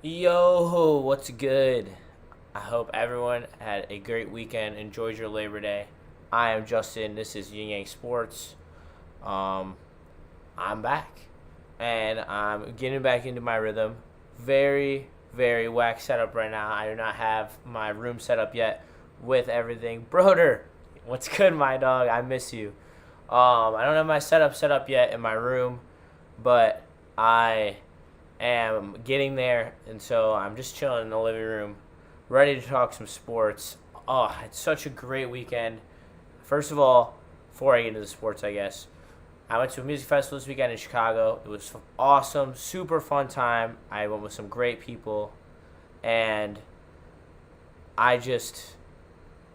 Yo, what's good? I hope everyone had a great weekend, enjoyed your Labor Day. I am Justin. This is YingYangSports. Um, I'm back, and I'm getting back into my rhythm. Very, very whack setup right now. I do not have my room set up yet with everything. Broder, what's good, my dog? I miss you. I don't have my setup set up yet in my room, but I am getting there, and so I'm just chilling in the living room, ready to talk some sports. Oh, it's such a great weekend. First of all, before I get into the sports, I guess, I went to a music festival this weekend in Chicago. It was awesome, super fun time. I went with some great people, and I just,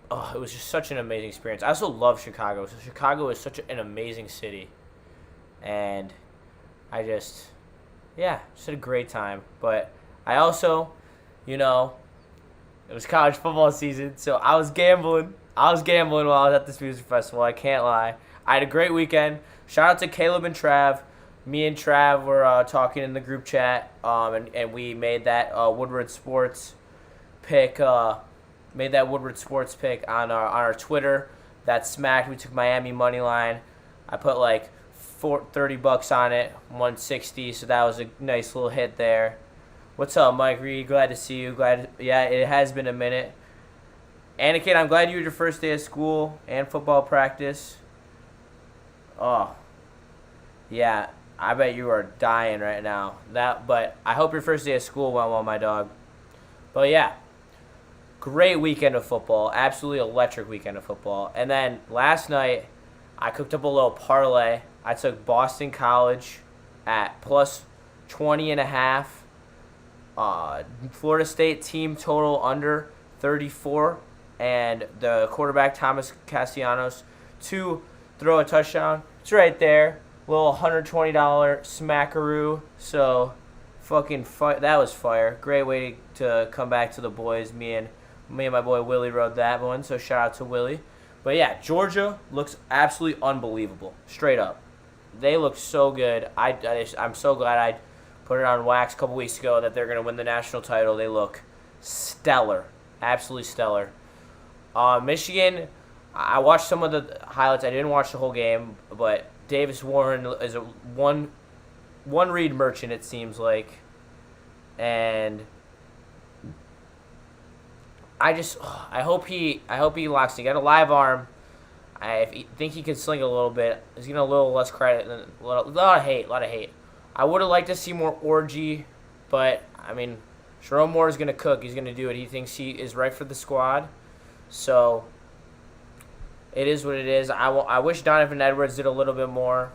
it was just such an amazing experience. I also love Chicago. So Chicago is such an amazing city, and I just, yeah, just had a great time. But I also, you know, it was college football season, so I was gambling. I was gambling while I was at this music festival. I can't lie. I had a great weekend. Shout out to Caleb and Trav. Me and Trav were talking in the group chat, and we made that Woodward Sports pick. Made that Woodward Sports pick on our Twitter. That smacked. We took Miami money line. I put like $30 on it, 160. So that was a nice little hit there. What's up, Mike Reed? Glad to see you. Yeah, it has been a minute. Anakin, I'm glad you had your first day of school and football practice. Oh, yeah, I bet you are dying right now. But I hope your first day of school went well, my dog. But yeah, great weekend of football. Absolutely electric weekend of football. And then last night, I cooked up a little parlay. I took Boston College at plus 20.5. Florida State team total under 34. And the quarterback, Thomas Castellanos, to throw a touchdown. It's right there. Little $120 smackaroo. So, that was fire. Great way to come back to the boys. Me and my boy Willie rode that one. So, shout out to Willie. But yeah, Georgia looks absolutely unbelievable. Straight up. They look so good. I'm so glad I put it on wax a couple weeks ago that they're going to win the national title. They look stellar. Absolutely stellar. Michigan, I watched some of the highlights. I didn't watch the whole game, but Davis Warren is a one read merchant, it seems like. And I hope he locks it. He got a live arm. I think he can sling a little bit. He's getting a little less credit than a lot of hate. I would have liked to see more Orgy, but I mean, Jerome Moore is gonna cook. He's gonna do it. He thinks he is right for the squad, so it is what it is. I wish Donovan Edwards did a little bit more,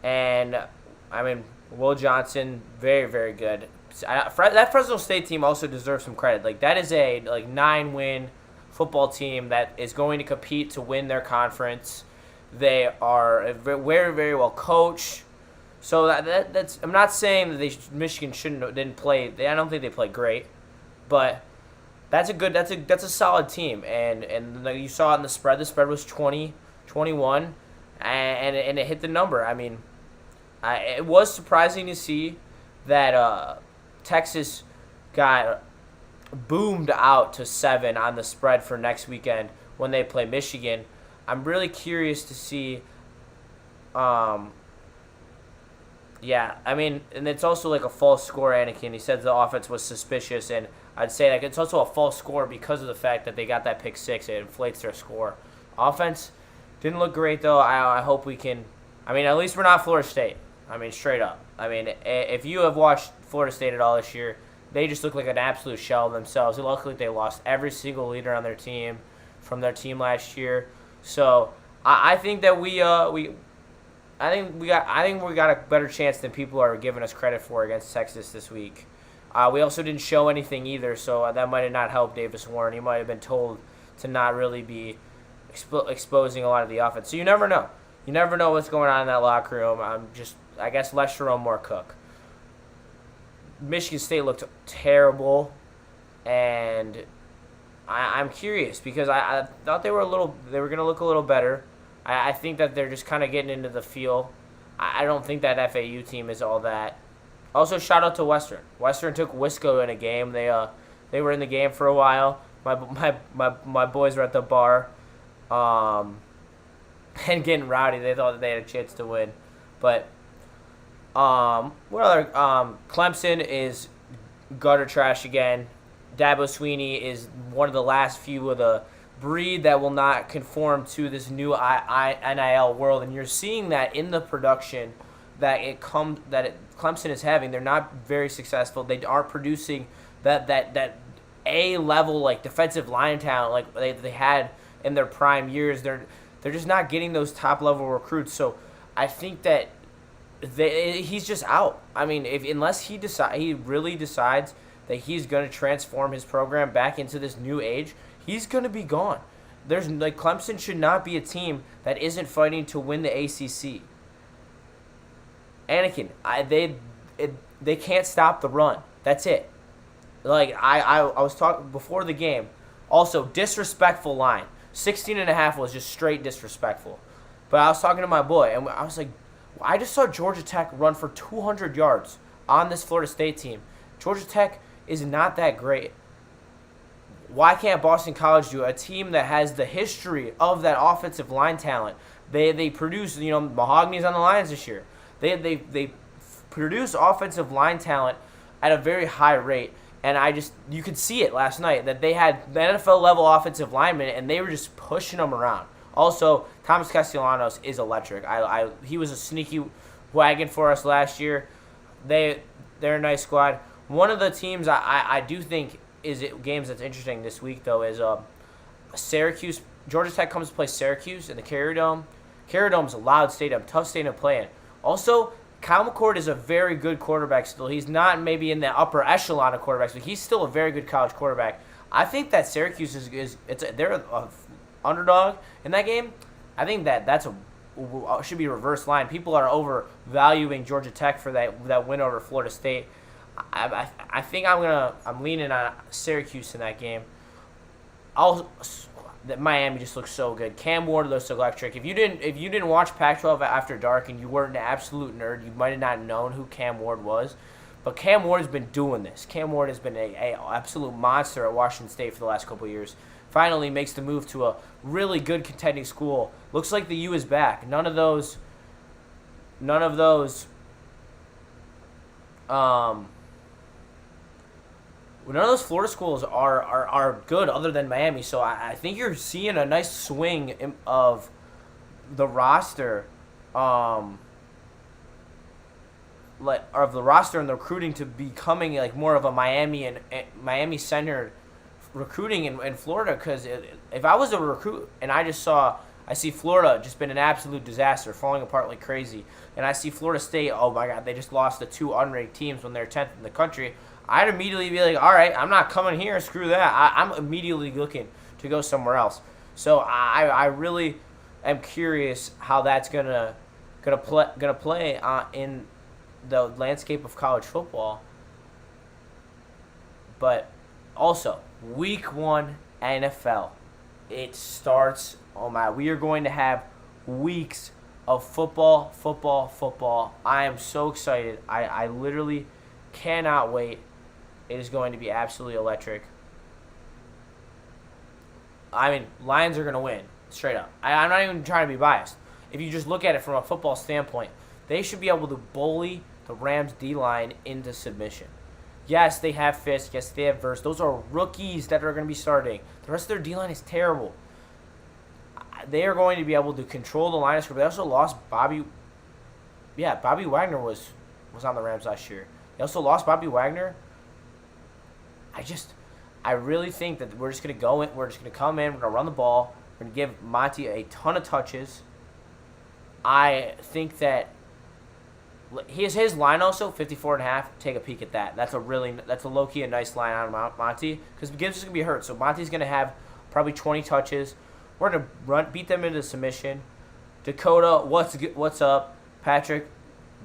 and I mean, Will Johnson, very, very good. That Fresno State team also deserves some credit. Like, that is a 9-win football team that is going to compete to win their conference. They are very, very well coached. So that's. I'm not saying that Michigan didn't play. I don't think they played great, but that's a solid team. And you saw it in the spread. The spread was 20-21, and it hit the number. I mean, it was surprising to see that Texas got boomed out to 7 on the spread for next weekend when they play Michigan. I'm really curious to see. Yeah, I mean, and it's also like a false score, Anakin. He said the offense was suspicious, and I'd say like it's also a false score because of the fact that they got that pick six. It inflates their score. Offense didn't look great, though. I hope we can. I mean, at least we're not Florida State. I mean, straight up. I mean, if you have watched Florida State at all this year, they just look like an absolute shell of themselves. It looked like they lost every single leader on their team from their team last year. So I think that I think we got a better chance than people are giving us credit for against Texas this week. We also didn't show anything either, so that might have not helped Davis Warren. He might have been told to not really be exposing a lot of the offense. So you never know. You never know what's going on in that locker room. I guess let Jerome Moore cook. Michigan State looked terrible, and I'm curious because I thought they were going to look a little better. I think that they're just kind of getting into the feel. I don't think that FAU team is all that Also, shout out to Western. Western took Wisco in a game. They were in the game for a while. My boys were at the bar, and getting rowdy. They thought that they had a chance to win, but what other? Clemson is gutter trash again. Dabo Sweeney is one of the last few of the breed that will not conform to this new NIL world, and you're seeing that in the production Clemson is having. They're not very successful. They aren't producing that A level like defensive line talent like they had in their prime years. They're just not getting those top level recruits. So I think that he's just out. I mean, unless he really decides that he's going to transform his program back into this new age, he's going to be gone. Clemson should not be a team that isn't fighting to win the ACC. Anakin, they can't stop the run. That's it. I was talking before the game. Also, disrespectful line. 16.5 was just straight disrespectful. But I was talking to my boy, and I was like, I just saw Georgia Tech run for 200 yards on this Florida State team. Georgia Tech is not that great. Why can't Boston College do a team that has the history of that offensive line talent? They produce, Mahogany's on the Lions this year. They produce offensive line talent at a very high rate, and you could see it last night that they had the NFL level offensive linemen and they were just pushing them around. Also, Thomas Castellanos is electric. He was a sneaky wagon for us last year. They're a nice squad. One of the teams I do think games that's interesting this week though is Syracuse. Georgia Tech comes to play Syracuse in the Carrier Dome. Carrier Dome's a loud stadium, tough stadium to play in. Also, Kyle McCord is a very good quarterback still. He's not maybe in the upper echelon of quarterbacks, but he's still a very good college quarterback. I think that Syracuse they're an underdog in that game. I think that's should be a reverse line. People are overvaluing Georgia Tech for that win over Florida State. I think I'm leaning on Syracuse in that game. Miami just looks so good. Cam Ward looks electric. If you didn't watch Pac-12 After Dark and you weren't an absolute nerd, you might have not known who Cam Ward was. But Cam Ward has been doing this. Cam Ward has been a absolute monster at Washington State for the last couple of years. Finally makes the move to a really good contending school. Looks like the U is back. None of those Florida schools are good other than Miami. So I think you're seeing a nice swing of the roster, and the recruiting to becoming like more of a Miami centered recruiting in Florida. Because if I was a recruit and I see Florida just been an absolute disaster, falling apart like crazy, and I see Florida State, oh my God, they just lost to 2 unranked teams when they're 10th in the country, I'd immediately be like, all right, I'm not coming here, screw that. I'm immediately looking to go somewhere else. So I really am curious how that's gonna play in the landscape of college football. But also, Week 1 NFL, it starts. Oh my, we are going to have weeks of football. I am so excited. I literally cannot wait. It is going to be absolutely electric. I mean, Lions are going to win, straight up. I'm not even trying to be biased. If you just look at it from a football standpoint, they should be able to bully the Rams D-line into submission. Yes, they have Fisk. Yes, they have Verse. Those are rookies that are going to be starting. The rest of their D-line is terrible. They are going to be able to control the line of scrimmage. They also lost Bobby. Yeah, Bobby Wagner was on the Rams last year. They also lost Bobby Wagner. I really think that we're just going to go in. We're just going to come in. We're going to run the ball. We're going to give Monty a ton of touches. I think that his line also 54.5. Take a peek at that. That's a low key a nice line on Monty because Gibbs is going to be hurt. So Monty's going to have probably 20 touches. We're going to beat them into submission. Dakota, what's up? Patrick,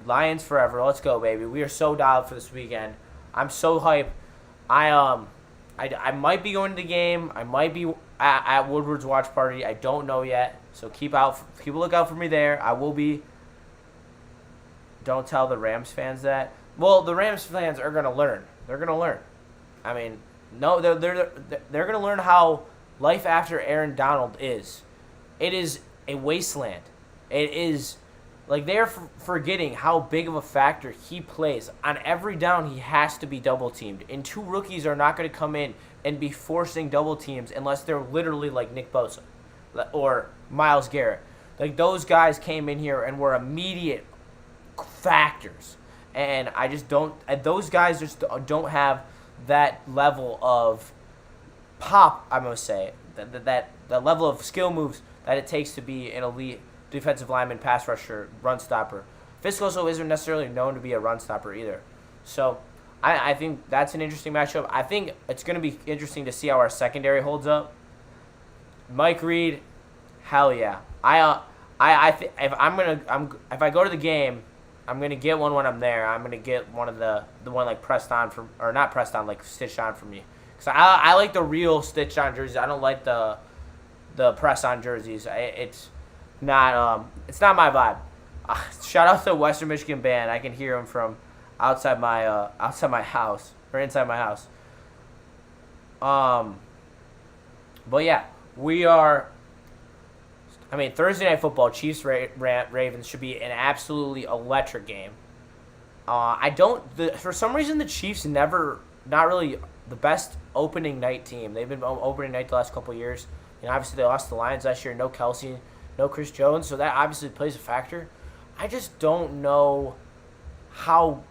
Lions forever. Let's go, baby. We are so dialed for this weekend. I'm so hyped. I might be going to the game. I might be at Woodward's watch party. I don't know yet. So keep a lookout for me there. I will be. Don't tell the Rams fans that. Well, the Rams fans are gonna learn. They're gonna learn. I mean, no, they're gonna learn how life after Aaron Donald is. It is a wasteland. It is like they're forgetting how big of a factor he plays. On every down, he has to be double teamed, and two rookies are not going to come in and be forcing double teams unless they're literally like Nick Bosa or Myles Garrett. Like those guys came in here and were immediate factors, and I just don't. Those guys just don't have that level of pop. I must say that level of skill moves that it takes to be an elite defensive lineman, pass rusher, run stopper. Fisk also isn't necessarily known to be a run stopper either. So I think that's an interesting matchup. I think it's going to be interesting to see how our secondary holds up. Mike Reed, hell yeah. If I go to the game, I'm gonna get one when I'm there. I'm gonna get one of the one like pressed on for, or not pressed on, like stitched on for me. Cause I like the real stitched on jerseys. I don't like the press on jerseys. It's not my vibe. Shout out to the Western Michigan band. I can hear them from outside my house or inside my house. But yeah, we are. I mean, Thursday Night Football, Chiefs Ravens should be an absolutely electric game. For some reason the Chiefs not really the best opening night team. They've been opening night the last couple of years. And obviously they lost the Lions last year. No Kelsey, no Chris Jones, so that obviously plays a factor. I just don't know how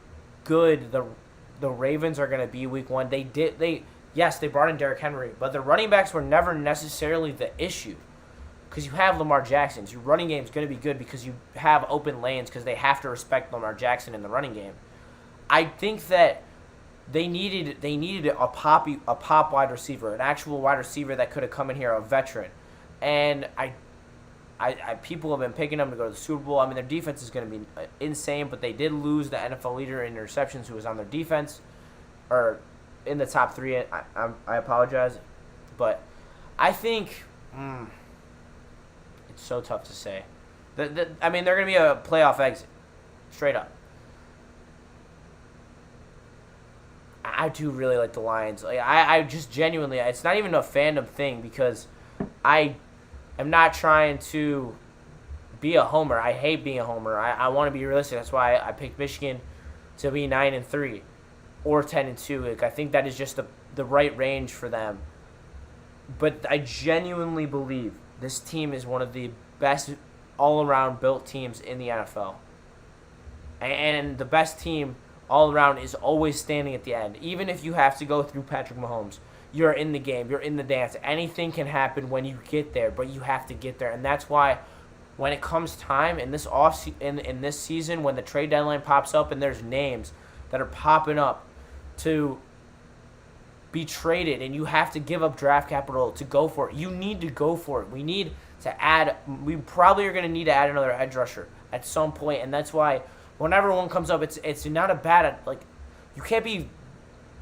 good the Ravens are going to be week one. Yes, they brought in Derrick Henry, but the running backs were never necessarily the issue. Because you have Lamar Jackson. Your running game is going to be good because you have open lanes because they have to respect Lamar Jackson in the running game. I think that they needed a pop wide receiver, an actual wide receiver that could have come in here, a veteran. And people have been picking them to go to the Super Bowl. I mean, their defense is going to be insane, but they did lose the NFL leader in interceptions who was on their defense, or in the top three. I apologize. But I think... It's so tough to say. I mean, they're going to be a playoff exit. Straight up. I do really like the Lions. I just genuinely, it's not even a fandom thing because I am not trying to be a homer. I hate being a homer. I want to be realistic. That's why I picked Michigan to be 9-3 or 10-2. Like, I think that is just the right range for them. But I genuinely believe this team is one of the best all-around built teams in the NFL. And the best team all around is always standing at the end. Even if you have to go through Patrick Mahomes, you're in the game, you're in the dance. Anything can happen when you get there, but you have to get there. And that's why when it comes time in this in this season, when the trade deadline pops up and there's names that are popping up to be traded and you have to give up draft capital to go for it. You need to go for it. We probably are going to need to add another edge rusher at some point, and that's why whenever one comes up, it's not a bad, like, you can't be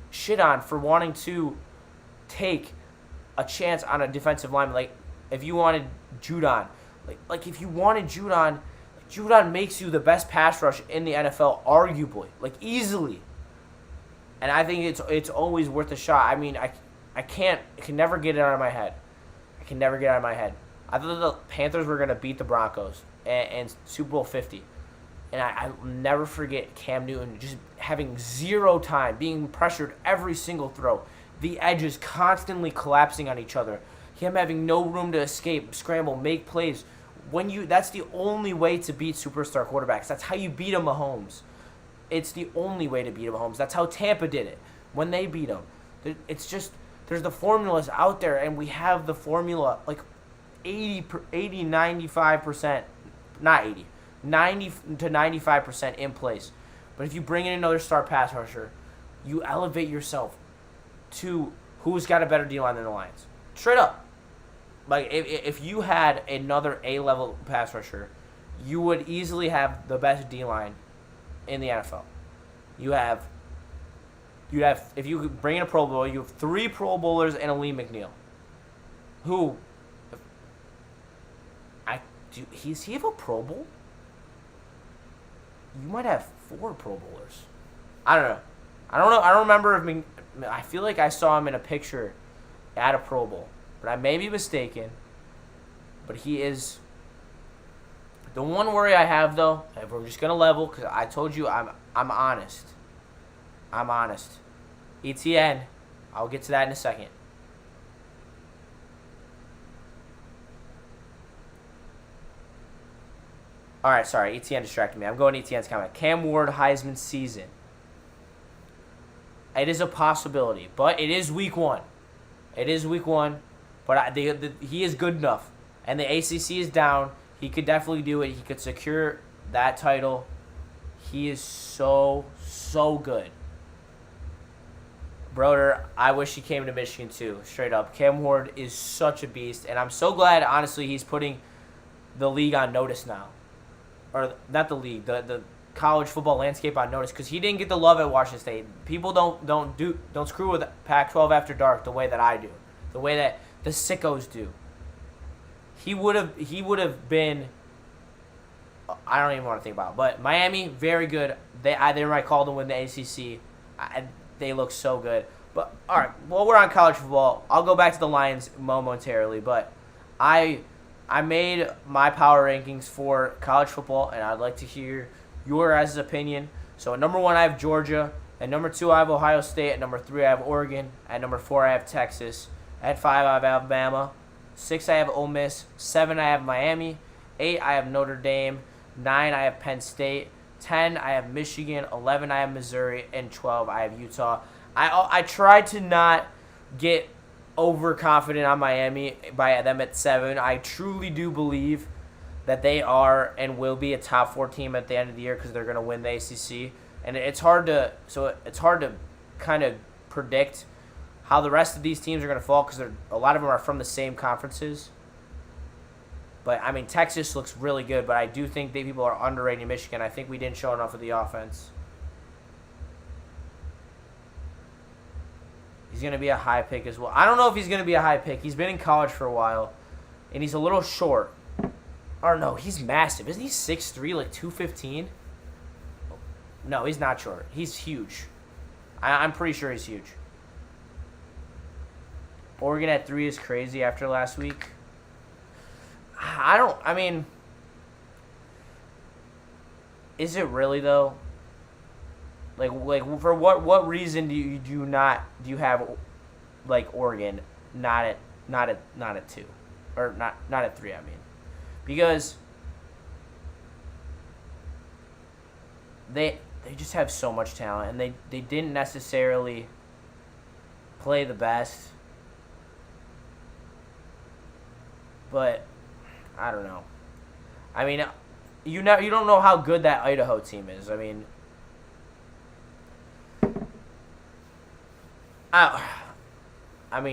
shit on for wanting to take a chance on a defensive lineman. Like, if you wanted Judon, like if you wanted Judon makes you the best pass rush in the NFL, arguably, like, easily. And I think it's always worth a shot. I mean, I can never get it out of my head. I thought the Panthers were going to beat the Broncos in Super Bowl 50. And I'll never forget Cam Newton just having zero time, being pressured every single throw. The edges constantly collapsing on each other. Him having no room to escape, scramble, make plays. That's the only way to beat superstar quarterbacks. That's how you beat a Mahomes. It's the only way to beat Mahomes. That's how Tampa did it when they beat him. It's just, there's the formulas out there, and we have the formula like 95%, not 80, 90 to 95% in place. But if you bring in another star pass rusher, you elevate yourself to who's got a better D-line than the Lions. Straight up. Like, if you had another A-level pass rusher, you would easily have the best D-line in the NFL. You'd have if you bring in a Pro Bowler, you have 3 Pro Bowlers and a Lee McNeil. Who does he have a Pro Bowl? You might have 4 Pro Bowlers. I don't know. I don't know. I don't remember if I feel like I saw him in a picture at a Pro Bowl, but I may be mistaken. But he is. The one worry I have though, if we're just gonna level, because I told you I'm honest. I'm honest. ETN. I'll get to that in a second. All right, sorry, ETN distracted me. I'm going ETN's comment. Cam Ward Heisman season. It is a possibility, but it is week 1. It is week 1, but he is good enough, and the ACC is down. He could definitely do it. He could secure that title. He is so good. Broder, I wish he came to Michigan too, straight up. Cam Ward is such a beast, and I'm so glad, honestly, he's putting the league on notice now. Or not the league, the college football landscape on notice, because he didn't get the love at Washington State. People don't screw with Pac-12 after dark the way that I do, the way that the sickos do. He would have been. I don't even want to think about it. But Miami, very good. They might call them win the ACC. They look so good. But all right, well, we're on college football. I'll go back to the Lions momentarily, but I made my power rankings for college football, and I'd like to hear your guys' opinion. So at number 1, I have Georgia. At number 2, I have Ohio State. At number 3, I have Oregon. At number 4, I have Texas. At 5, I have Alabama. 6, I have Ole Miss. 7, I have Miami. 8, I have Notre Dame. 9, I have Penn State. 10, I have Michigan. 11, I have Missouri. And 12, I have Utah. I tried to not get overconfident on Miami by them at 7. I truly do believe that they are and will be a top 4 team at the end of the year because they're going to win the ACC. And it's hard to kind of predict how the rest of these teams are going to fall because a lot of them are from the same conferences. But, I mean, Texas looks really good, but I do think that people are underrating Michigan. I think we didn't show enough of the offense. He's going to be a high pick as well. I don't know if he's going to be a high pick. He's been in college for a while, and he's a little short. Or no, he's massive. Isn't he 6'3", like 215? No, he's not short. He's huge. I'm pretty sure he's huge. Oregon at 3 is crazy after last week. I mean, is it really though? Like for what reason do you have like Oregon not at 2 or not at 3? I mean, because they just have so much talent, and they didn't necessarily play the best, but I don't know. I mean, you don't know how good that Idaho team is. I mean,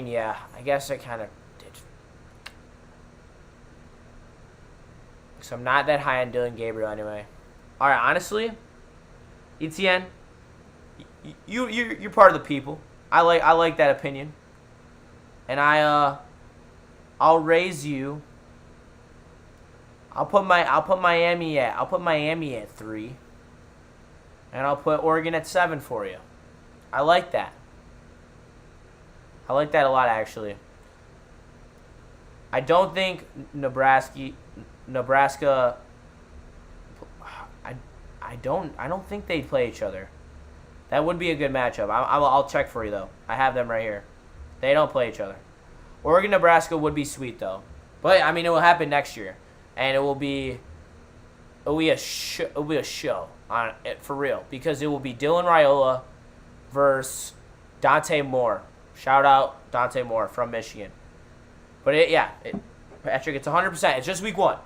yeah, I guess I kind of did. So I'm not that high on Dylan Gabriel anyway. All right, honestly, ETN, you're part of the people. I like that opinion, and I'll raise you. I'll put Miami at 3, and I'll put Oregon at 7 for you. I like that. I like that a lot, actually. I don't think Nebraska. I don't think they play each other. That would be a good matchup. I'll check for you though. I have them right here. They don't play each other. Oregon Nebraska would be sweet though, but I mean it will happen next year, and it will be a show on it for real because it will be Dylan Raiola versus Dante Moore. Shout out Dante Moore from Michigan. But Patrick, it's 100%. It's just week 1,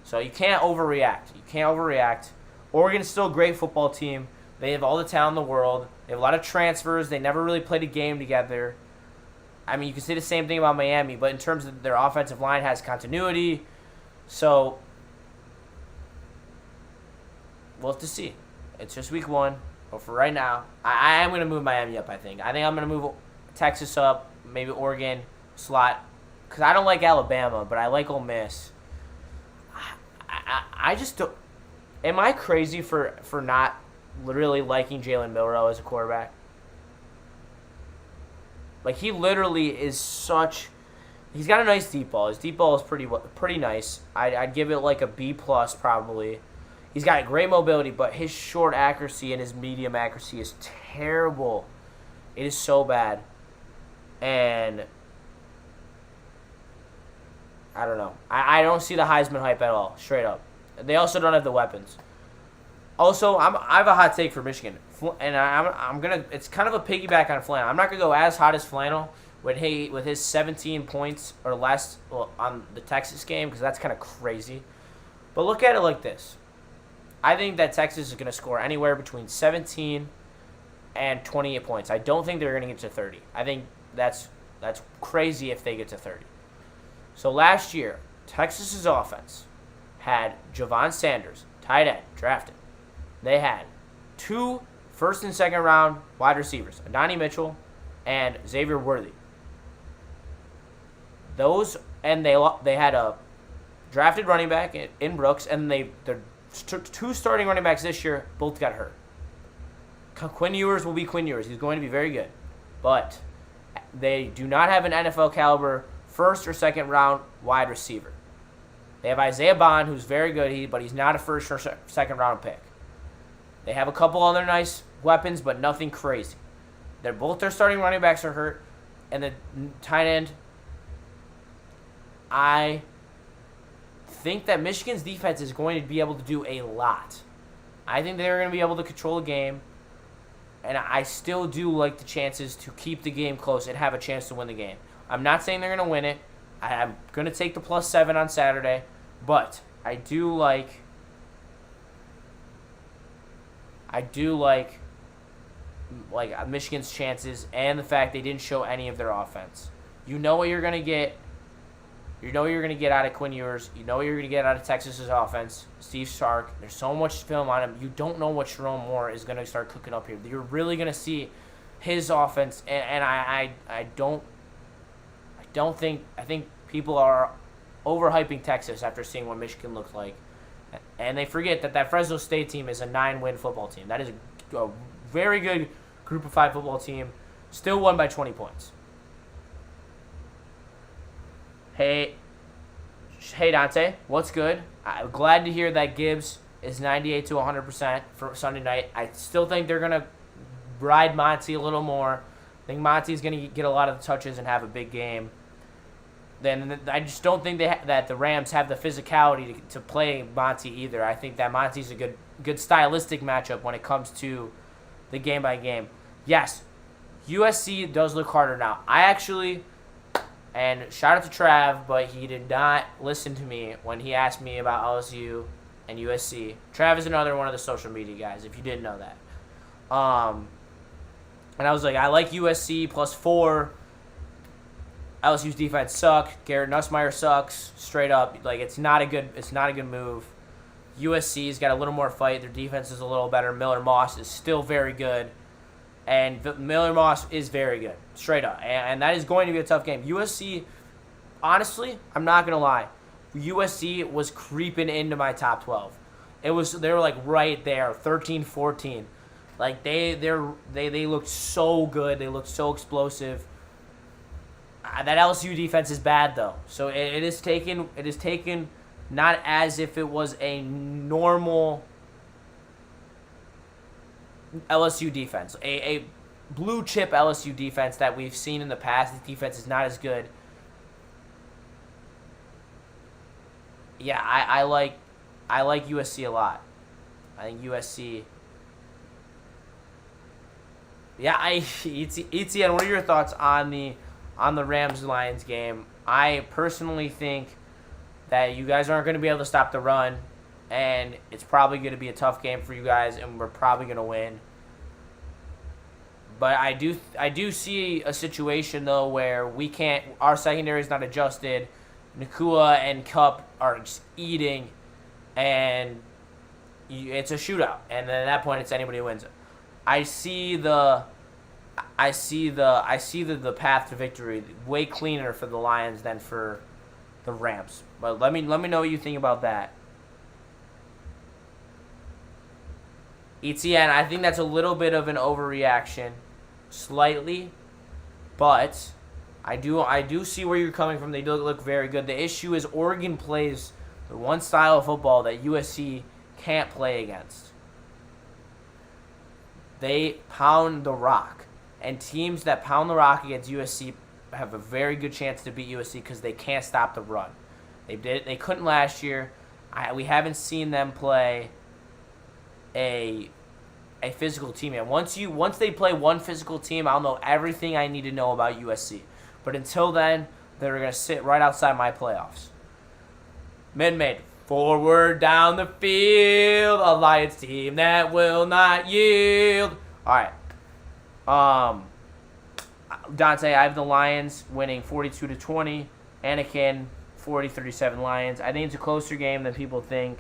so you can't overreact. Oregon's still a great football team. They have all the talent in the world. They have a lot of transfers. They never really played a game together. I mean, you can say the same thing about Miami, but in terms of their offensive line has continuity. So we'll have to see. It's just week 1. But for right now, I am going to move Miami up, I think. I think I'm going to move Texas up, maybe Oregon slot. Because I don't like Alabama, but I like Ole Miss. I just don't. Am I crazy for not really liking Jalen Milroe as a quarterback. Like, he literally is such. He's got a nice deep ball. His deep ball is pretty nice. I'd give it like a B plus probably. He's got great mobility, but his short accuracy and his medium accuracy is terrible. It is so bad. And I don't know. I don't see the Heisman hype at all, straight up. They also don't have the weapons. Also, I have a hot take for Michigan, and I'm gonna. It's kind of a piggyback on Flannel. I'm not gonna go as hot as Flannel with his 17 points or less on the Texas game, because that's kind of crazy. But look at it like this. I think that Texas is going to score anywhere between 17 and 28 points. I don't think they're going to get to 30. I think that's crazy if they get to 30. So last year, Texas's offense had Javon Sanders, tight end, drafted. They had 2 first and second round wide receivers, Adonai Mitchell and Xavier Worthy. They had a drafted running back in Brooks, and their 2 starting running backs this year both got hurt. Quinn Ewers will be Quinn Ewers. He's going to be very good. But they do not have an NFL caliber first or second round wide receiver. They have Isaiah Bond, who's very good, but he's not a first or second round pick. They have a couple other nice weapons, but nothing crazy. Both their starting running backs are hurt, and the tight end. I think that Michigan's defense is going to be able to do a lot. I think they're going to be able to control the game, and I still do like the chances to keep the game close and have a chance to win the game. I'm not saying they're going to win it. I'm going to take the +7 on Saturday, but I do like Michigan's chances and the fact they didn't show any of their offense. You know what you're going to get. You know what you're going to get out of Quinn Ewers. You know what you're going to get out of Texas's offense. Steve Sark. There's so much film on him. You don't know what Sharon Moore is going to start cooking up here. You're really going to see his offense, and I think people are overhyping Texas after seeing what Michigan looked like, and they forget that Fresno State team is a 9-win football team. That is a very good Group of 5 football team. Still won by 20 points. Hey Dante, what's good? I'm glad to hear that Gibbs is 98 to 100% for Sunday night. I still think they're going to ride Monty a little more. I think Monty's going to get a lot of the touches and have a big game. Then I just don't think that the Rams have the physicality to play Monty either. I think that Monty's a good stylistic matchup when it comes to the game by game. Yes, USC does look harder now. And shout out to Trav, but he did not listen to me when he asked me about LSU and USC. Trav is another one of the social media guys, if you didn't know that. And I was like, I like USC +4. LSU's defense sucks. Garrett Nussmeier sucks. Straight up, like it's not a good move. USC's got a little more fight. Their defense is a little better. Miller Moss is still very good. And Miller Moss is very good, straight up. And that is going to be a tough game. USC, honestly, I'm not going to lie. USC was creeping into my top 12. They were like right there, 13, 14. Like they looked so good. They looked so explosive. That LSU defense is bad though. So it is taken not as if it was a normal LSU defense, a blue chip LSU defense that we've seen in the past. The defense is not as good. Yeah, I like USC a lot. I think USC. Yeah, Etienne, what are your thoughts on the Rams-Lions game? I personally think that you guys aren't going to be able to stop the run, and it's probably going to be a tough game for you guys, and we're probably going to win. But I do see a situation though where our secondary is not adjusted. Nakua and Kupp are just eating, and it's a shootout. And then at that point, it's anybody who wins it. I see the path to victory way cleaner for the Lions than for the Rams. But let me know what you think about that. ETN, I think that's a little bit of an overreaction, slightly, but I do see where you're coming from. They do look very good. The issue is Oregon plays the one style of football that USC can't play against. They pound the rock, and teams that pound the rock against USC have a very good chance to beat USC because they can't stop the run. They couldn't last year. We haven't seen them play a physical team yet. Once they play one physical team, I'll know everything I need to know about USC. But until then, they're going to sit right outside my playoffs. Mid-made. Forward down the field, a Lions team that will not yield. All right. Dante, I have the Lions winning 42-20. Anakin, 40-37 Lions. I think it's a closer game than people think.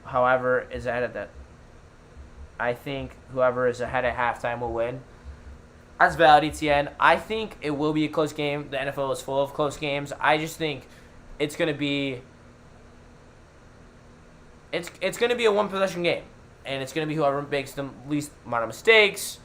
However, is ahead of that. I think whoever is ahead at halftime will win. That's valid, ETN. I think it will be a close game. The NFL is full of close games. I just think it's going to be it's going to be a one-possession game, and it's going to be whoever makes the least amount of mistakes.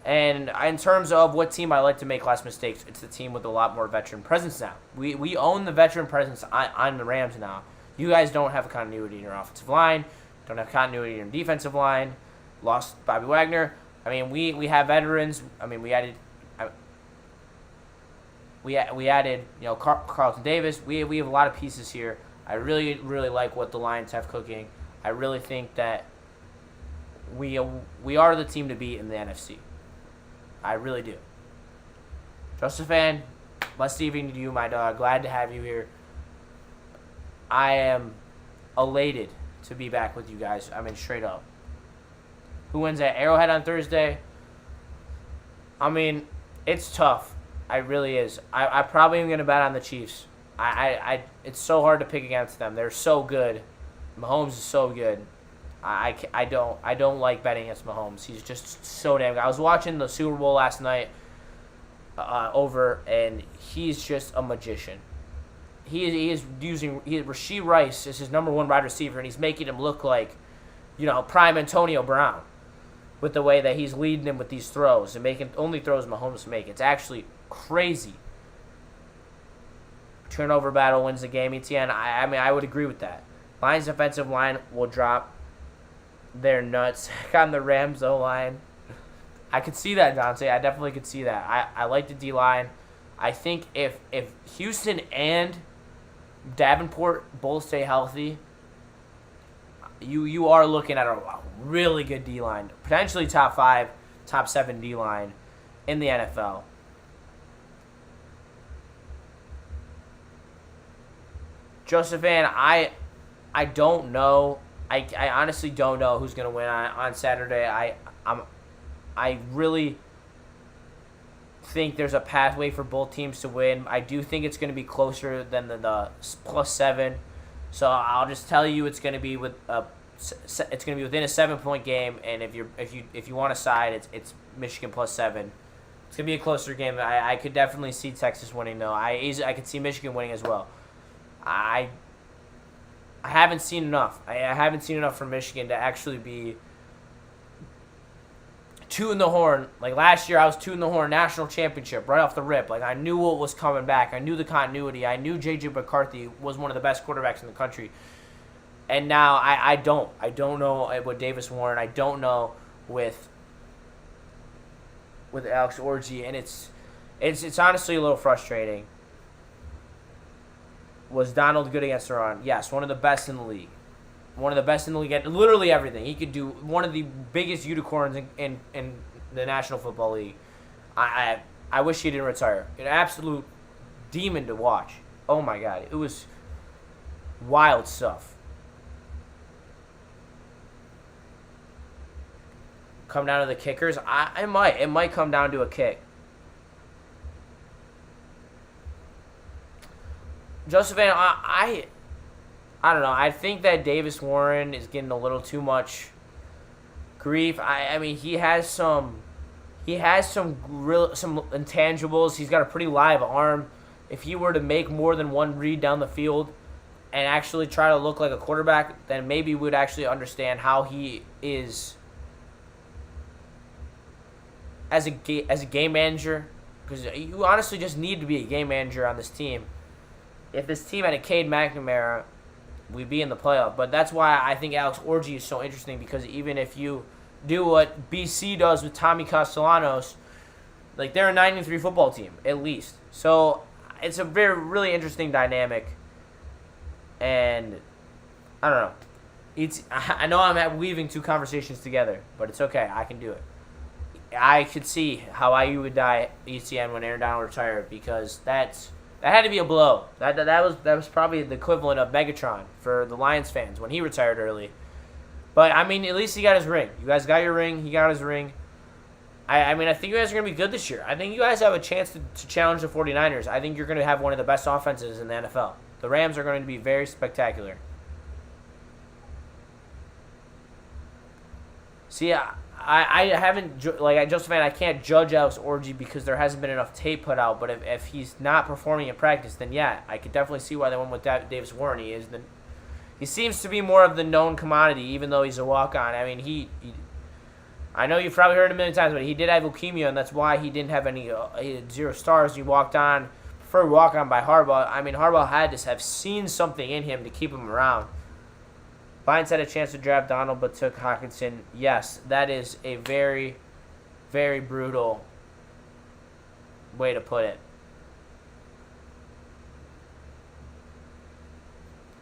And in terms of what team I like to make less mistakes, it's the team with a lot more veteran presence now. We own the veteran presence on the Rams now. You guys don't have a continuity in your offensive line, don't have continuity in your defensive line. Lost Bobby Wagner. I mean, we have veterans. I mean, we added Carlton Davis. We have a lot of pieces here. I really like what the Lions have cooking. I really think that we are the team to beat in the NFC. I really do. Josephan, blessed evening to you, my dog. Glad to have you here. I am elated to be back with you guys. I mean, straight up. Who wins at Arrowhead on Thursday? I mean, it's tough. It really is. I probably am going to bet on the Chiefs. It's so hard to pick against them. They're so good. Mahomes is so good. I don't like betting against Mahomes. He's just so damn good. I was watching the Super Bowl last night and he's just a magician. He is using Rashee Rice as his number one wide receiver, and he's making him look like, prime Antonio Brown with the way that he's leading him with these throws and making only throws Mahomes make. It's actually crazy. Turnover battle wins the game, ETN. I mean, I would agree with that. Lions offensive line will drop their nuts on the Rams O-line. I could see that, Dante. I definitely could see that. I like the D-line. I think if Houston and Davenport both stay healthy, you are looking at a really good D-line. Potentially top 5, top 7 D-line in the NFL. Josephan, I don't know. I honestly don't know who's going to win on Saturday. I really think there's a pathway for both teams to win. I do think it's going to be closer than the +7. So I'll just tell you it's going to be within a 7-point game, and if you want to side, it's Michigan +7. It's going to be a closer game. I could definitely see Texas winning though. I could see Michigan winning as well. I haven't seen enough. I haven't seen enough from Michigan to actually be tooting the horn. Like last year, I was tooting the horn national championship right off the rip. Like I knew what was coming back. I knew the continuity. I knew J.J. McCarthy was one of the best quarterbacks in the country. And now I don't. I don't know with Davis Warren. I don't know with Alex Orji, and it's honestly a little frustrating. Was Donald good against the run? Yes, one of the best in the league. One of the best in the league at literally everything. He could do one of the biggest unicorns in the National Football League. I wish he didn't retire. An absolute demon to watch. Oh my God. It was wild stuff. Come down to the kickers? It might come down to a kick. Josephine, I don't know. I think that Davis Warren is getting a little too much grief. I mean, he has some intangibles. He's got a pretty live arm. If he were to make more than one read down the field and actually try to look like a quarterback, then maybe we would actually understand how he is as a game manager, because you honestly just need to be a game manager on this team. If this team had a Cade McNamara, we'd be in the playoff. But that's why I think Alex Orji is so interesting, because even if you do what BC does with Tommy Castellanos, like, they're a 9-3 football team, at least. So it's a really interesting dynamic. And I don't know. I know I'm weaving two conversations together, but it's okay. I can do it. I could see how IU would die ETN when Aaron Donald retired, because that had to be a blow. That was probably the equivalent of Megatron for the Lions fans when he retired early. But I mean, at least he got his ring. You guys got your ring. He got his ring. I mean, I think you guys are going to be good this year. I think you guys have a chance to challenge the 49ers. I think you're going to have one of the best offenses in the NFL. The Rams are going to be very spectacular. See, I haven't, like Josephine, I can't judge Alex Orji because there hasn't been enough tape put out. But if he's not performing in practice, then yeah, I could definitely see why they went with Davis Warren. He seems to be more of the known commodity, even though he's a walk-on. I mean, I know you've probably heard it a million times, but he did have leukemia, and that's why he didn't have any. He had 0 stars. He walked on, preferred walk-on by Harbaugh. I mean, Harbaugh had to have seen something in him to keep him around. Lions had a chance to draft Donald, but took Hawkinson. Yes, that is a very, very brutal way to put it.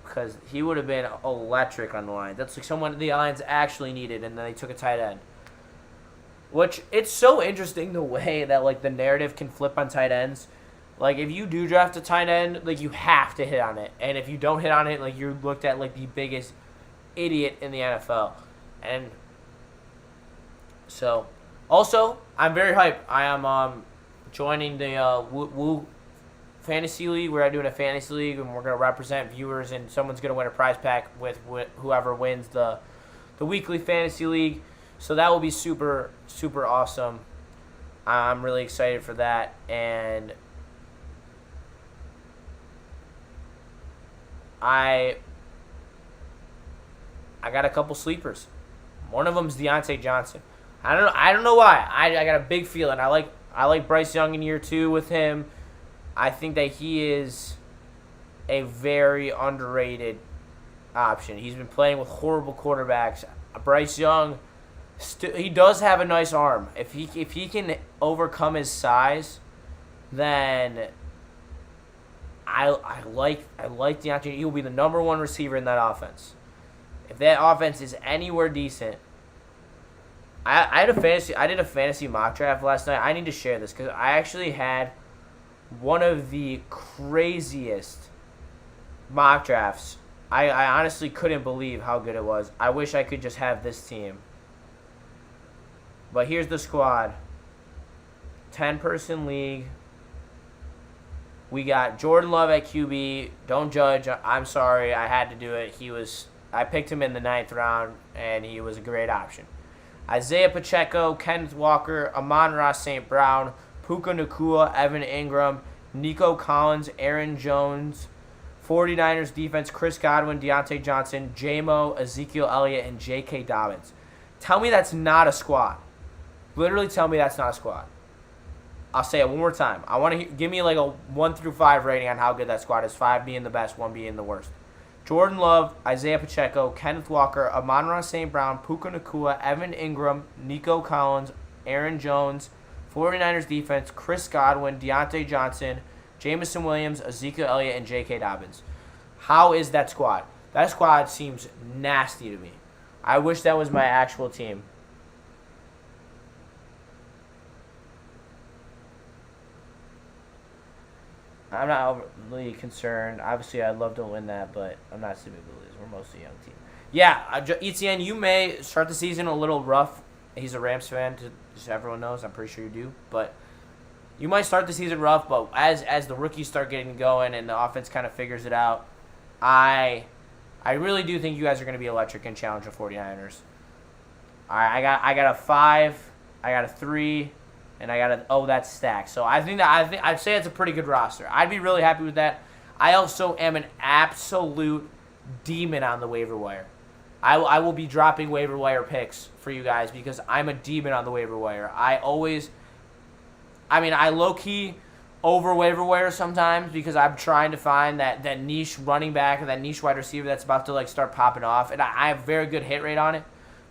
Because he would have been electric on the Lions. That's like someone the Lions actually needed, and then they took a tight end. Which, it's so interesting the way that, like, the narrative can flip on tight ends. Like, if you do draft a tight end, like, you have to hit on it. And if you don't hit on it, like, you're looked at like the biggest idiot in the NFL. And so, also, I'm very hyped. I am joining the Woo Fantasy League. We're doing a fantasy league, and we're going to represent viewers, and someone's going to win a prize pack with whoever wins the weekly fantasy league. So that will be super, super awesome. I'm really excited for that. And I got a couple sleepers. One of them is Deontay Johnson. I don't know why. I got a big feeling. I like Bryce Young in year 2 with him. I think that he is a very underrated option. He's been playing with horrible quarterbacks. Bryce Young, he does have a nice arm. If he can overcome his size, then I like Deontay. He will be the number 1 receiver in that offense. If that offense is anywhere decent, I did a fantasy mock draft last night. I need to share this because I actually had one of the craziest mock drafts. I honestly couldn't believe how good it was. I wish I could just have this team. But here's the squad. 10-person league. We got Jordan Love at QB. Don't judge. I'm sorry. I had to do it. I picked him in the 9th round, and he was a great option. Isaiah Pacheco, Kenneth Walker, Amon-Ra St. Brown, Puka Nacua, Evan Ingram, Nico Collins, Aaron Jones, 49ers defense, Chris Godwin, Deontay Johnson, J-Mo, Ezekiel Elliott, and J.K. Dobbins. Tell me that's not a squad. Literally tell me that's not a squad. I'll say it one more time. I want to give me like a 1 through 5 rating on how good that squad is. 5 being the best, 1 being the worst. Jordan Love, Isaiah Pacheco, Kenneth Walker, Amon-Ra St. Brown, Puka Nacua, Evan Ingram, Nico Collins, Aaron Jones, 49ers defense, Chris Godwin, Deontay Johnson, Jameson Williams, Ezekiel Elliott, and J.K. Dobbins. How is that squad? That squad seems nasty to me. I wish that was my actual team. I'm not overly concerned. Obviously, I'd love to win that, but I'm not stupid to lose. We're mostly a young team. Yeah, ETN, you may start the season a little rough. He's a Rams fan, just so everyone knows. I'm pretty sure you do. But you might start the season rough, but as the rookies start getting going and the offense kind of figures it out, I really do think you guys are going to be electric and challenge the 49ers. All right, I got a 5, I got a 3, and I got that's stacked. So I'd say it's a pretty good roster. I'd be really happy with that. I also am an absolute demon on the waiver wire. I will be dropping waiver wire picks for you guys because I'm a demon on the waiver wire. I always I mean, I low-key over waiver wire sometimes because I'm trying to find that niche running back or that niche wide receiver that's about to, like, start popping off. And I have very good hit rate on it.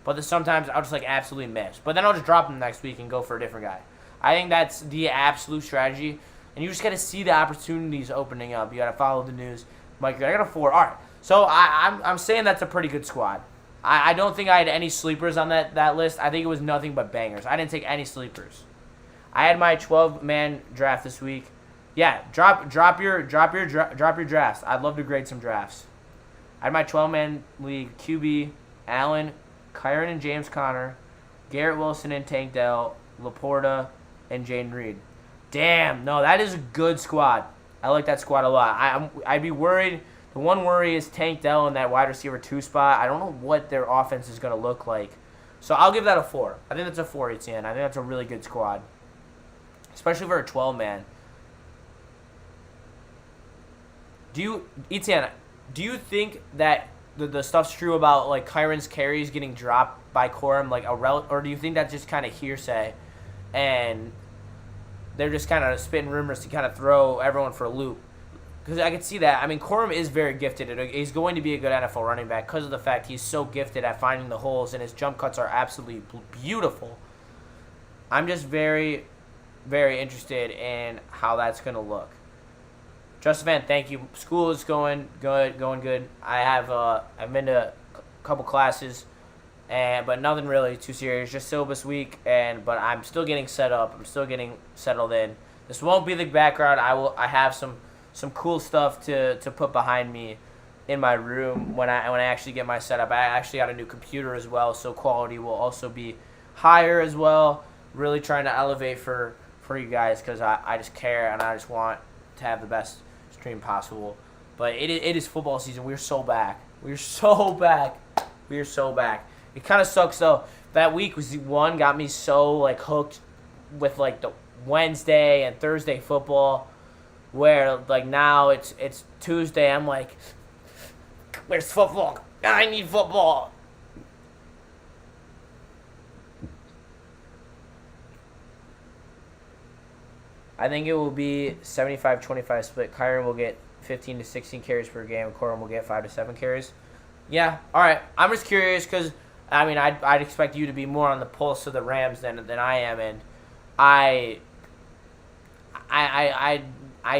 But then sometimes I'll just, like, absolutely miss. But then I'll just drop him next week and go for a different guy. I think that's the absolute strategy. And you just got to see the opportunities opening up. You got to follow the news. Mike, I got a 4. All right. So I'm saying that's a pretty good squad. I don't think I had any sleepers on that list. I think it was nothing but bangers. I didn't take any sleepers. I had my 12-man draft this week. Yeah, drop your drafts. I'd love to grade some drafts. I had my 12-man league: QB, Allen, Kyron and James Conner, Garrett Wilson and Tank Dell, Laporta, and Jaden Reed. Damn, no, that is a good squad. I like that squad a lot. I'd be worried. The one worry is Tank Dell in that wide receiver 2 spot. I don't know what their offense is going to look like. So I'll give that a 4. I think that's a 4, Etienne. I think that's a really good squad, especially for a 12-man. Etienne, do you think that the stuff's true about, like, Kyron's carries getting dropped by Corum, like, or do you think that's just kind of hearsay and they're just kind of spitting rumors to kind of throw everyone for a loop? Because I can see that. I mean, Corum is very gifted. He's going to be a good NFL running back because of the fact he's so gifted at finding the holes, and his jump cuts are absolutely beautiful. I'm just very, very interested in how that's going to look. Justin Van, thank you. School is going good. I've been to a couple classes, but nothing really too serious. Just syllabus week, but I'm still getting set up. I'm still getting settled in. This won't be the background. I have some cool stuff to put behind me in my room when I actually get my setup. I actually got a new computer as well, so quality will also be higher as well. Really trying to elevate for you guys because I just care and I just want to have the best stream possible. But it is football season. We're so back. We're so back. It kind of sucks though. That week got me so, like, hooked with, like, the Wednesday and Thursday football, where, like, now it's Tuesday. I'm like, where's football? I need football. I think it will be 75-25 split. Kyron will get 15 to 16 carries per game, and Corum will get 5 to 7 carries. Yeah, all right. I'm just curious because, I mean, I'd expect you to be more on the pulse of the Rams than I am, and I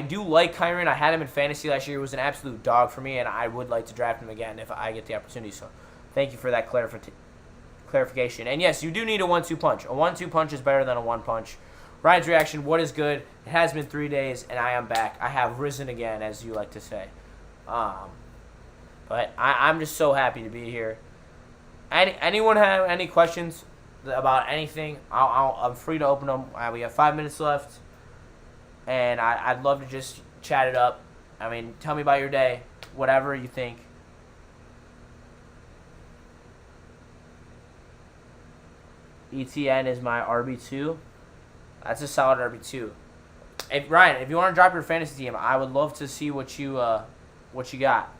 do like Kyron. I had him in fantasy last year. He was an absolute dog for me, and I would like to draft him again if I get the opportunity. So thank you for that clarification. And, yes, you do need a 1-2 punch. A 1-2 punch is better than a 1 punch. Ryan's reaction, what is good? It has been 3 days, and I am back. I have risen again, as you like to say. But I'm just so happy to be here. Anyone have any questions about anything? I'm free to open them. We have 5 minutes left, and I'd love to just chat it up. I mean, tell me about your day, whatever you think. ETN is my RB2. That's a solid RB2. Ryan, if you want to drop your fantasy team, I would love to see what you got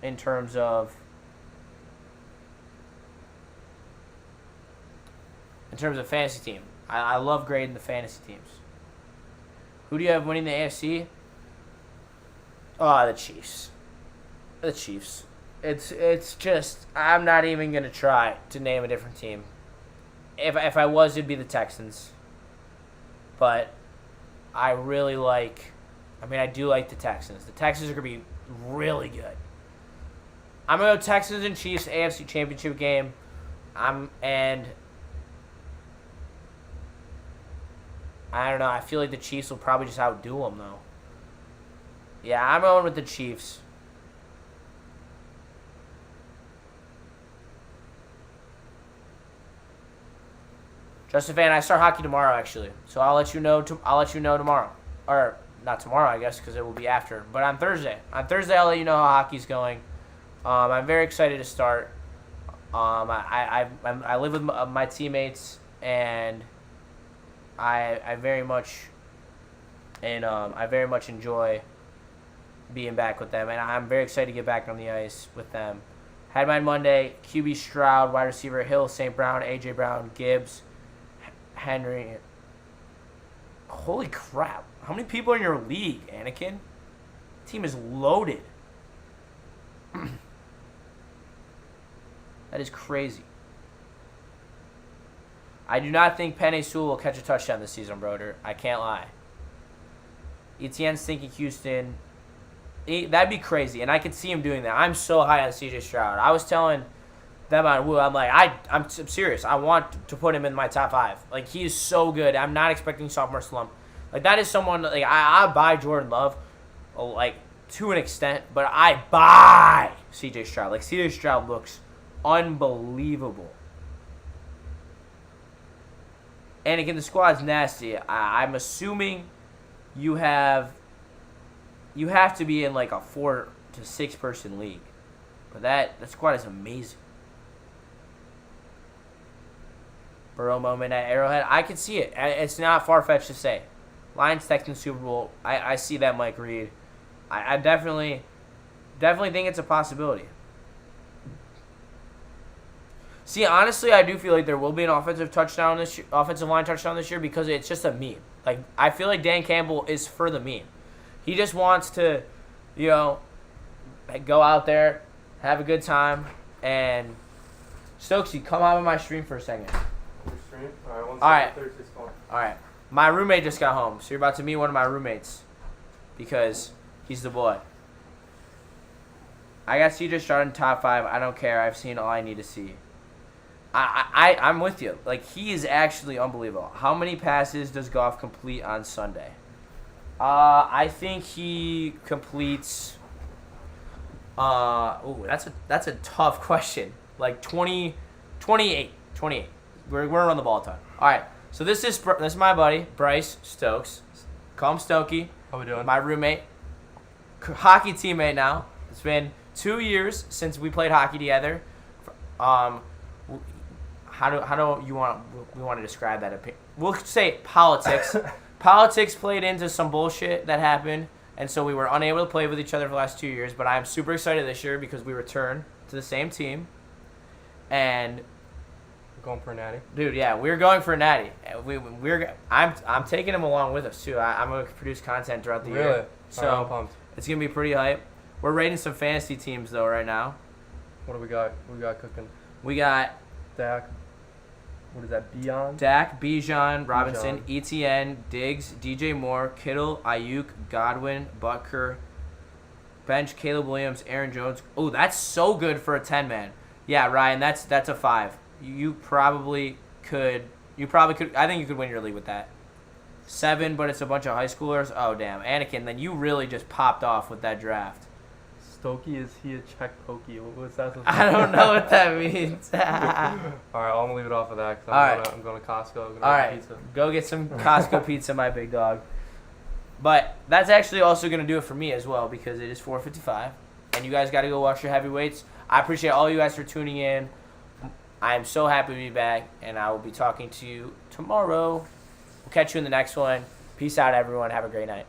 in terms of fantasy team. I love grading the fantasy teams. Who do you have winning the AFC? Oh, the Chiefs. The Chiefs. It's just, I'm not even gonna try to name a different team. If I was, it'd be the Texans. But I do like the Texans. The Texans are going to be really good. I'm going to go Texans and Chiefs AFC Championship game. And I don't know. I feel like the Chiefs will probably just outdo them, though. Yeah, I'm going with the Chiefs. Justin Van, I start hockey tomorrow, actually. So I'll let you know tomorrow, or not tomorrow, I guess, because it will be after. But on Thursday, I'll let you know how hockey's going. I'm very excited to start. I live with my teammates, and I very much enjoy being back with them, and I'm very excited to get back on the ice with them. Had mine Monday. QB Stroud, wide receiver Hill, St. Brown, AJ Brown, Gibbs, Henry, Holy crap. How many people are in your league, Anakin? Team is loaded. That is crazy. I do not think Penei Sewell will catch a touchdown this season, brother. I can't lie. Etienne's thinking Houston. That'd be crazy, and I could see him doing that. I'm so high on CJ Stroud. I was telling them on Woo, I'm like, I'm serious. I want to put him in my top 5. Like, he is so good. I'm not expecting sophomore slump. Like, that is someone, like, I buy Jordan Love, like, to an extent, but I buy CJ Stroud. Like, CJ Stroud looks unbelievable. And again, the squad's nasty. I'm assuming you have to be in like a 4 to 6 person league. But that squad is amazing. Burrow moment at Arrowhead. I can see it. It's not far-fetched to say. Lions, Texans, Super Bowl. I see that, Mike Reed. I definitely think it's a possibility. See, honestly, I do feel like there will be an offensive line touchdown this year because it's just a meme. Like, I feel like Dan Campbell is for the meme. He just wants to, go out there, have a good time, and Stokesy, come out of my stream for a second. Your stream? All right. All right. My roommate just got home, so you're about to meet one of my roommates because he's the boy. I got CJ Stroud in top 5. I don't care. I've seen all I need to see. I'm with you. Like, he is actually unbelievable. How many passes does Goff complete on Sunday? I think he completes. That's a tough question. Like 28. We're gonna run the ball a ton. All right. So this is my buddy Bryce Stokes. Call him Stokey. How we doing? My roommate, hockey teammate now. It's been 2 years since we played hockey together. How do you want to describe that? We'll say politics. Politics played into some bullshit that happened, and so we were unable to play with each other for the last 2 years. But I'm super excited this year because we return to the same team, and we're going for a natty. Dude, yeah, we're going for a natty. I'm taking him along with us too. I'm gonna produce content throughout the year. Really? So I'm pumped. It's gonna be pretty hype. We're rating some fantasy teams though right now. What do we got? What we got cooking? We got Dak. What is that? Dak, Bijan, Robinson, ETN, Diggs, DJ Moore, Kittle, Ayuk, Godwin, Butker, bench, Caleb Williams, Aaron Jones. Oh, that's so good for a 10-man. Yeah, Ryan, that's a 5. You probably could. I think you could win your league with that. 7, but it's a bunch of high schoolers. Oh, damn. Anakin, then you really just popped off with that draft. Stokey, is he a check pokey? What's that? I don't know what that means. All right, I'm going to leave it off of that because I'm going to Costco. All right, pizza. Go get some Costco pizza, my big dog. But that's actually also going to do it for me as well because it is 4:55, and you guys got to go watch your heavyweights. I appreciate all you guys for tuning in. I am so happy to be back, and I will be talking to you tomorrow. We'll catch you in the next one. Peace out, everyone. Have a great night.